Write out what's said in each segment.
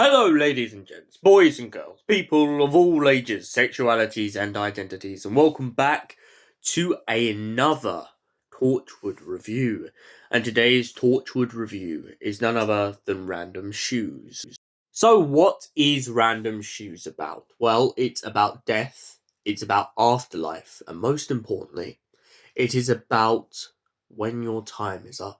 Hello, ladies and gents, boys and girls, people of all ages, sexualities, and identities, and welcome back to another Torchwood review. And today's Torchwood review is none other than Random Shoes. So, what is Random Shoes about? Well, it's about death, it's about afterlife, and most importantly, it is about when your time is up.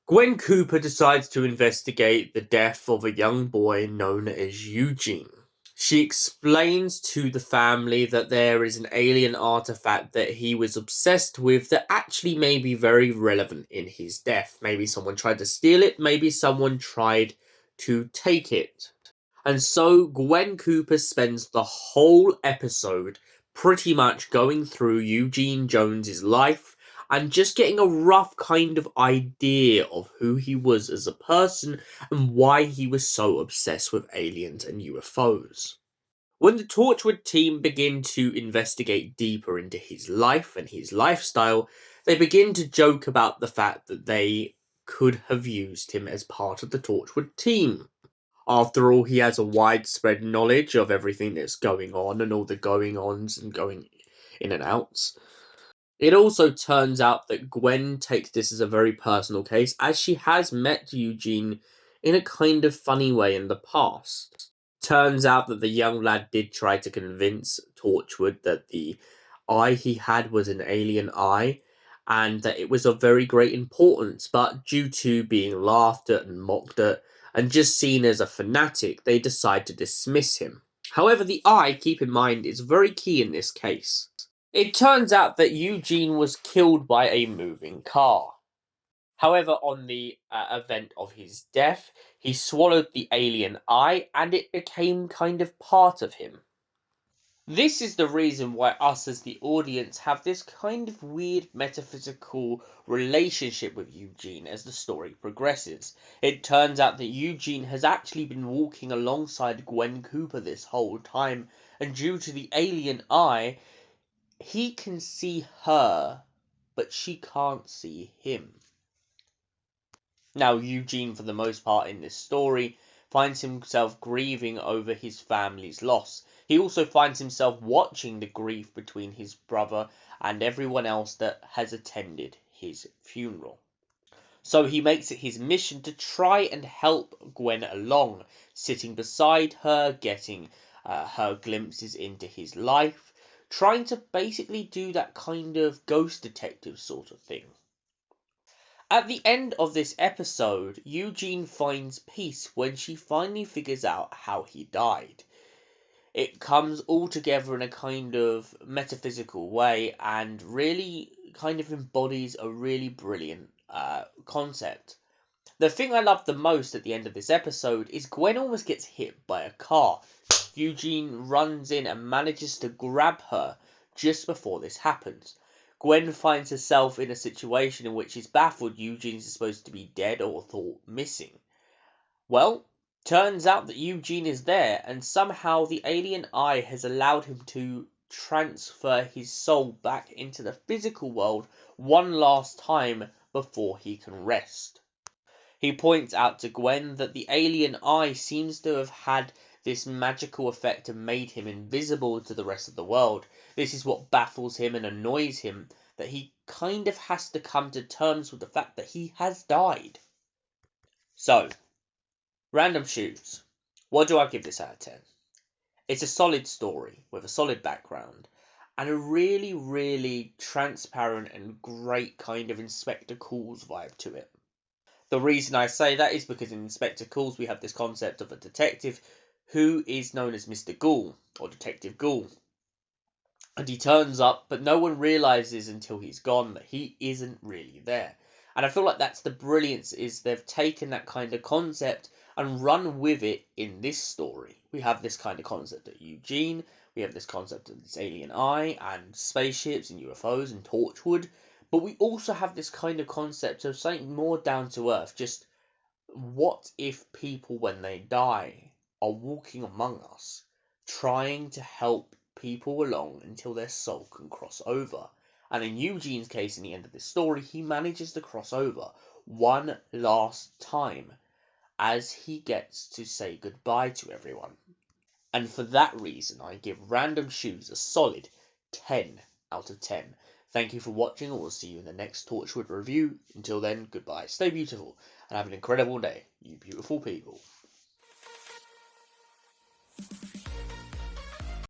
Gwen Cooper decides to investigate the death of a young boy known as Eugene. She explains to the family that there is an alien artifact that he was obsessed with that actually may be very relevant in his death. Maybe someone tried to steal it, maybe someone tried to take it. And so Gwen Cooper spends the whole episode pretty much going through Eugene Jones's life and just getting a rough kind of idea of who he was as a person and why he was so obsessed with aliens and UFOs. When the Torchwood team begin to investigate deeper into his life and his lifestyle, they begin to joke about the fact that they could have used him as part of the Torchwood team. After all, he has a widespread knowledge of everything that's going on and all the going ons and going in and outs. It also turns out that Gwen takes this as a very personal case, as she has met Eugene in a kind of funny way in the past. Turns out that the young lad did try to convince Torchwood that the eye he had was an alien eye, and that it was of very great importance, but due to being laughed at and mocked at, and just seen as a fanatic, they decide to dismiss him. However, the eye, keep in mind, is very key in this case. It turns out that Eugene was killed by a moving car. However, on the event of his death, he swallowed the alien eye and it became kind of part of him. This is the reason why us as the audience have this kind of weird metaphysical relationship with Eugene as the story progresses. It turns out that Eugene has actually been walking alongside Gwen Cooper this whole time, and due to the alien eye, he can see her, but she can't see him. Now, Eugene, for the most part in this story, finds himself grieving over his family's loss. He also finds himself watching the grief between his brother and everyone else that has attended his funeral. So he makes it his mission to try and help Gwen along, sitting beside her, getting her glimpses into his life, trying to basically do that kind of ghost detective sort of thing. At the end of this episode, Eugene finds peace when she finally figures out how he died. It comes all together in a kind of metaphysical way and really kind of embodies a really brilliant concept. The thing I love the most at the end of this episode is Gwen almost gets hit by a car. Eugene runs in and manages to grab her just before this happens. Gwen finds herself in a situation in which she's baffled Eugene is supposed to be dead or thought missing. Well, turns out that Eugene is there, and somehow the alien eye has allowed him to transfer his soul back into the physical world one last time before he can rest. He points out to Gwen that the alien eye seems to have had this magical effect and made him invisible to the rest of the world. This is what baffles him and annoys him, that he kind of has to come to terms with the fact that he has died. So, Random Shoes. What do I give this out of 10? It's a solid story with a solid background and a really, really transparent and great kind of Inspector Calls vibe to it. The reason I say that is because in Inspector Calls we have this concept of a detective who is known as Mr. Ghoul, or Detective Ghoul. And he turns up, but no one realises until he's gone that he isn't really there. And I feel like that's the brilliance, is they've taken that kind of concept and run with it in this story. We have this kind of concept of Eugene, we have this concept of this alien eye, and spaceships, and UFOs, and Torchwood, but we also have this kind of concept of something more down to earth, just what if people, when they die, are walking among us, trying to help people along until their soul can cross over. And in Eugene's case, in the end of this story, he manages to cross over one last time. as he gets to say goodbye to everyone. And for that reason, I give Random Shoes a solid 10 out of 10. Thank you for watching, and we'll see you in the next Torchwood review. Until then, goodbye. Stay beautiful, and have an incredible day, you beautiful people.